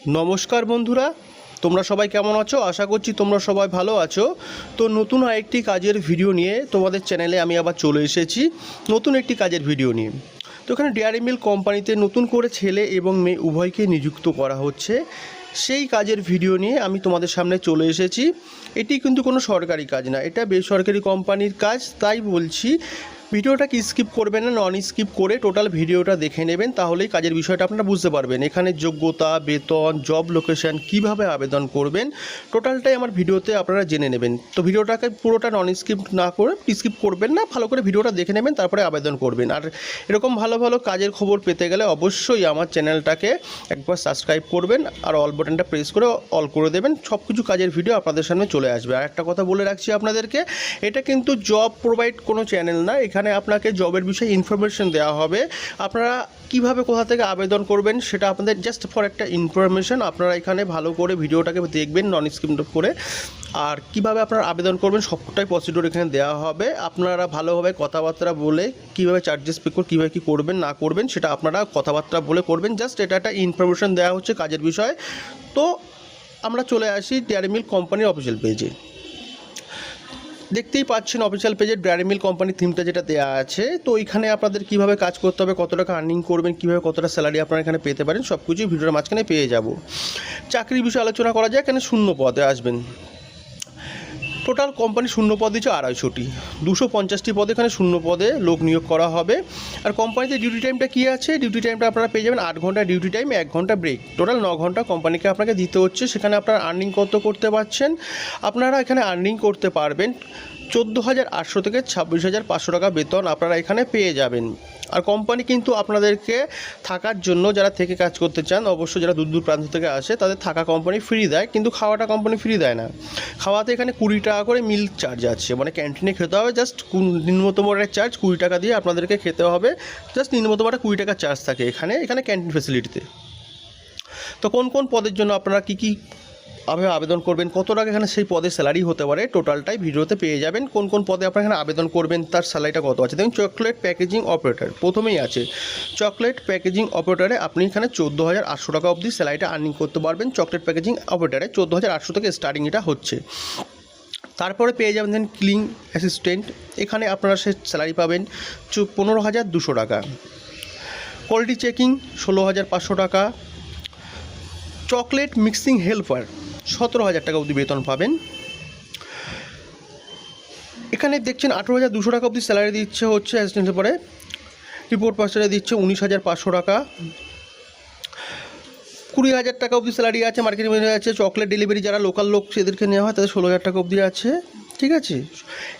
নমস্কার বন্ধুরা, তোমরা সবাই কেমন আছো? আশা করছি তোমরা সবাই ভালো আছো। তো নতুন আরেকটি কাজের ভিডিও নিয়ে তোমাদের চ্যানেলে আমি আবার চলে এসেছি, নতুন একটি কাজের ভিডিও নিয়ে। তো এখানে ডেয়ারি মিল্ক কোম্পানিতে নতুন করে ছেলে এবং মেয়ে উভয়কে নিযুক্ত করা হচ্ছে, সেই কাজের ভিডিও নিয়ে আমি তোমাদের সামনে চলে এসেছি। এটি কিন্তু কোনো সরকারি কাজ না, এটা বেসরকারি কোম্পানির কাজ। তাই বলছি ভিডিওটাকে স্কিপ করবেন না, নন স্কিপ করে টোটাল ভিডিওটা দেখে নেবেন, তাহলেই কাজের বিষয়টা আপনারা বুঝতে পারবেন। এখানে যোগ্যতা, বেতন, জব লোকেশন, কিভাবে আবেদন করবেন, টোটালটাই আমার ভিডিওতে আপনারা জেনে নেবেন। তো ভিডিওটাকে পুরোটা নন স্কিপ না করে স্কিপ করবেন না, ভালো করে ভিডিওটা দেখে নেবেন, তারপরে আবেদন করবেন। আর এরকম ভালো ভালো কাজের খবর পেতে গেলে অবশ্যই আমার চ্যানেলটাকে একবার সাবস্ক্রাইব করবেন আর অল বাটনটা প্রেস করে অল করে দেবেন। সব কিছু কাজের ভিডিও আপনাদের সামনে চলে আসবে। আর একটা কথা বলে রাখছি আপনাদেরকে, এটা কিন্তু জব প্রোভাইড কোনো চ্যানেল না। এখানে আপনাকে জবের বিষয়ে ইনফরমেশন দেওয়া হবে, আপনারা কিভাবে কোথা থেকে আবেদন করবেন সেটা আপনাদের জাস্ট ফর একটা ইনফরমেশন। আপনারা এখানে ভালো করে ভিডিওটাকে দেখবেন নন স্কিপ করে, আর কিভাবে আপনারা আবেদন করবেন সবটাই প্রসিডিওর এখানে দেওয়া হবে। আপনারা ভালোভাবে কথাবার্তা বলে কীভাবে চার্জেস পে করে কীভাবে কী করবেন না করবেন সেটা আপনারা কথাবার্তা বলে করবেন। জাস্ট এটা একটা ইনফরমেশন দেওয়া হচ্ছে কাজের বিষয়। তো আমরা চলে আসি ডেয়ারি মিল্ক কোম্পানির অফিসিয়াল পেজে। দেখতেই পাচ্ছেন অফিসিয়াল পেজে ডেয়ারি মিল্ক কোম্পানির থিমটা যেটা দেওয়া আছে। তো এখানে আপনাদের কীভাবে কাজ করতে হবে, কত টাকা আর্নিং করবেন, কীভাবে কতটা স্যালারি আপনারা এখানে পেতে পারেন, সব কিছুই ভিডিওর মাঝখানে পেয়ে যাব। চাকরির বিষয়ে আলোচনা করা যায়। এখানে শূন্য পদে আসবেন। টোটাল কোম্পানি শূন্য পদ দিচ্ছে 250টি, 250টি পদে এখানে শূন্য পদে লোক নিয়োগ করা হবে। আর কোম্পানিতে ডিউটি টাইমটা কী আছে, ডিউটি টাইমটা আপনারা পেয়ে যাবেন 8 ঘন্টা ডিউটি টাইম, 1 ঘন্টা ব্রেক, টোটাল 9 ঘন্টা কোম্পানিকে আপনাকে দিতে হচ্ছে। সেখানে আপনারা আর্নিং কত করতে পারছেন, আপনারা এখানে আর্নিং করতে পারবেন 14,800 থেকে 26,500 টাকা বেতন আপনারা এখানে পেয়ে যাবেন। আর কোম্পানি কিন্তু আপনাদেরকে থাকার জন্য, যারা থেকে কাজ করতে চান, অবশ্যই যারা দূর দূর প্রান্ত থেকে আসে তাদের থাকা কোম্পানি ফ্রি দেয়, কিন্তু খাওয়াটা কোম্পানি ফ্রি দেয় না। খাওয়াতে এখানে 20 টাকা করে মিল চার্জ আছে, মানে ক্যান্টিনে খেতে হবে। জাস্ট নিম্নতম একটা চার্জ 20 টাকা দিয়ে আপনাদেরকে খেতে হবে। জাস্ট নিম্নতম একটা 20 টাকা চার্জ থাকে এখানে ক্যান্টিন ফেসিলিটিতে। তো কোন কোন পদের জন্য আপনারা কী আবেদন করবেন, কত টাকা এখানে সেই পদের স্যালারি হতে পারে, টোটালটাই ভিডিওতে পেয়ে যাবেন। কোন কোন পদে আপনারা এখানে আবেদন করবেন, তার স্যালারিটা কত আছে। দেখুন, চকলেট প্যাকেজিং অপারেটর প্রথমেই আছে। চকলেট প্যাকেজিং অপারেটরে আপনি এখানে 14,800 টাকা অবধি স্যালারিটা আর্নিং করতে পারবেন। চকলেট প্যাকেজিং অপারেটরে 14,800 থেকে স্টার্টিং এটা হচ্ছে। তারপরে পেয়ে যাবেন দেন ক্লিং অ্যাসিস্ট্যান্ট, এখানে আপনারা সে স্যালারি পাবেন 15,200 টাকা। কোয়ালিটি চেকিং 16,500 টাকা। চকলেট মিক্সিং হেল্পার 17,000 টাকা অবধি বেতন পাবেন। এখানে দেখছেন 18,200 টাকা অবধি স্যালারি দিচ্ছে হচ্ছে অ্যাসিস্ট্যান্টের পরে। রিপোর্ট মাস্টারে দিচ্ছে 19,500 টাকা। 20,000 টাকা অবধি স্যালারি আছে। মার্কেটিং ম্যানেজার আছে। চকলেট ডেলিভারি যারা লোকাল লোক সেদেরকে নেওয়া হয় তাদের 16,000 টাকা অবধি আছে, ঠিক আছে।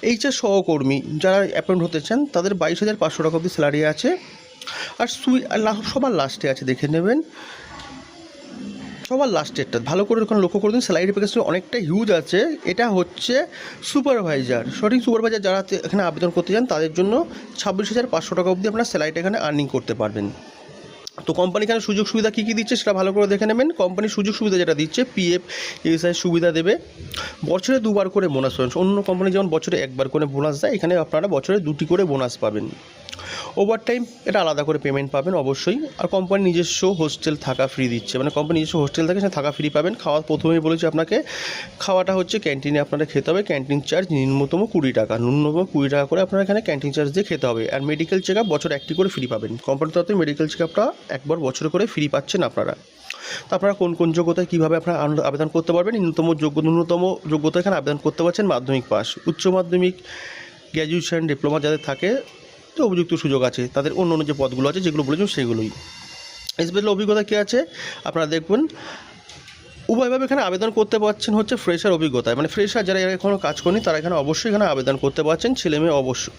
এইচআর সহকর্মী যারা অ্যাপয়েন্ট হতে চান তাদের 22,500 টাকা অবধি স্যালারি আছে। আর সবার লাস্টে আছে, দেখে নেবেন সবার লাস্টেরটা ভালো করে ওখানে লক্ষ্য করে দিন। স্যালারি প্যাকেজটা অনেকটা হিউজ আছে। এটা হচ্ছে সুপারভাইজার, সঠিক সুপারভাইজার যারা এখানে আবেদন করতে চান তাদের জন্য 26,500 টাকা অবধি আপনার স্যালারিটা এখানে আর্নিং করতে পারবেন। তো কোম্পানি এখানে সুযোগ সুবিধা কী কী দিচ্ছে সেটা ভালো করে দেখে নেবেন। কোম্পানির সুযোগ সুবিধা যেটা দিচ্ছে, পিএফ ইএসআই সুবিধা দেবে, বছরে 2বার করে বোনাস পাবেন। অন্য কোম্পানি যেমন বছরে 1বার করে বোনাস দেয়, এখানে আপনারা বছরে 2টি করে বোনাস পাবেন। ওভারটাইম এটা আলাদা করে পেমেন্ট পাবেন অবশ্যই। আর কোম্পানি নিজস্ব হোস্টেল থাকা ফ্রি দিচ্ছে, মানে কোম্পানি নিজস্ব হোস্টেল থাকে সেখানে থাকা ফ্রি পাবেন। খাওয়া প্রথমেই বলেছি আপনাকে, খাওয়াটা হচ্ছে ক্যান্টিনে আপনারা খেতে হবে। ক্যান্টিন চার্জ ন্যূনতম 20 টাকা, ন্যূনতম 20 টাকা করে আপনারা এখানে ক্যান্টিন চার্জ দিয়ে খেতে হবে। আর মেডিকেল চেক আপ বছরে 1টি করে ফ্রি পাবেন। কোম্পানির তরফে মেডিকেল চেক আপটা একবার বছরে করে ফ্রি পাচ্ছেন আপনারা। তো আপনারা কোন কোন যোগ্যতায় কীভাবে আপনারা আবেদন করতে পারবেন, ন্যূনতম যোগ্যতা এখানে আবেদন করতে পারছেন মাধ্যমিক পাস, উচ্চ মাধ্যমিক, গ্র্যাজুয়েশন, ডিপ্লোমা যাদের থাকে তো উপযুক্ত সুযোগ আছে। তাদের অন্য অন্য যে পদগুলো আছে যেগুলো বলেছেন সেগুলোই। স্পেশাল অভিজ্ঞতা কী আছে আপনারা দেখবেন। উভয়ভাবে এখানে আবেদন করতে পারছেন হচ্ছে ফ্রেশার অভিজ্ঞতায়, মানে ফ্রেশার যারা এখনও কাজ করেনি তারা এখানে অবশ্যই এখানে আবেদন করতে পারছেন। ছেলে মেয়ে অবশ্যই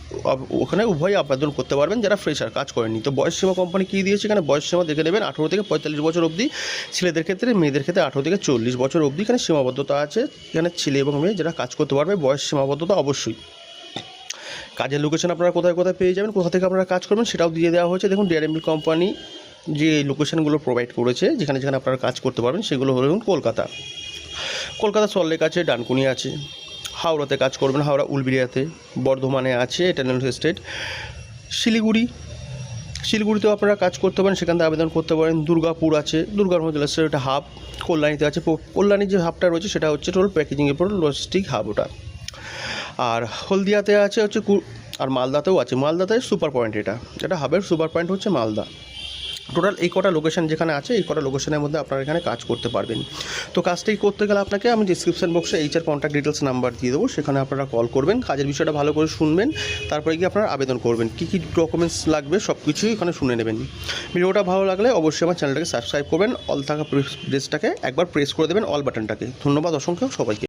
ওখানে উভয়ই আবেদন করতে পারবেন যারা ফ্রেশার কাজ করেনি। তো বয়স সীমা কোম্পানি কী দিয়েছে, এখানে বয়স সীমা দেখে নেবেন 18 থেকে 45 বছর অবধি ছেলেদের ক্ষেত্রে, মেয়েদের ক্ষেত্রে 18 থেকে 40 বছর অবধি এখানে সীমাবদ্ধতা আছে। এখানে ছেলে এবং মেয়ে যারা কাজ করতে পারবে, বয়স সীমাবদ্ধতা অবশ্যই। কাজের লোকেশন আপনারা কোথায় কোথায় পেয়ে যাবেন, কোথা থেকে আপনারা কাজ করবেন সেটাও দিয়ে দেওয়া হয়েছে। দেখুন, ডেয়ারি মিল্ক কোম্পানি যে লোকেশনগুলো প্রোভাইড করেছে যেখানে যেখানে আপনারা কাজ করতে পারবেন সেগুলো হলো কলকাতা সল্টলেক আছে, ডানকুনি আছে। হাওড়াতে কাজ করবেন, হাওড়া উলবেড়িয়াতে। বর্ধমানে আছে, এটা ন্যাশনাল এস্টেট। শিলিগুড়ি, শিলিগুড়িতেও আপনারা কাজ করতে পারেন, সেখান থেকে আবেদন করতে পারেন। দুর্গাপুর আছে, দুর্গাপুর জেলার একটা হাব। কল্যাণীতে আছে, কল্যাণীর যে হাবটা রয়েছে সেটা হচ্ছে টোটাল প্যাকেজিংয়ের উপর লজিস্টিক হাব ওটা। আর হলদিয়াতে আছে হচ্ছে আর মালদাতেও আছে। মালদাতে সুপার পয়েন্ট, এটা হাবের সুপার পয়েন্ট হচ্ছে মালদা। টোটাল এই কটা লোকেশন যেখানে আছে, এই কটা লোকেশনের মধ্যে আপনারা এখানে কাজ করতে পারবেন। তো কাজটি করতে গেলে আপনাকে আমি ডিসক্রিপশন বক্সে HR কন্ট্যাক্ট ডিটেলস নাম্বার দিয়ে দেবো, সেখানে আপনারা কল করবেন, কাজের বিষয়টা ভালো করে শুনবেন, তারপরে গিয়ে আপনারা আবেদন করবেন। কী কী ডকুমেন্টস লাগবে সব কিছুই এখানে শুনে নেবেন। ভিডিওটা ভালো লাগলে অবশ্যই আমার চ্যানেলটাকে সাবস্ক্রাইব করবেন, অল থাকা প্রেসটাকে একবার প্রেস করে দেবেন, অল বাটনটাকে। ধন্যবাদ অসংখ্য সবাইকে।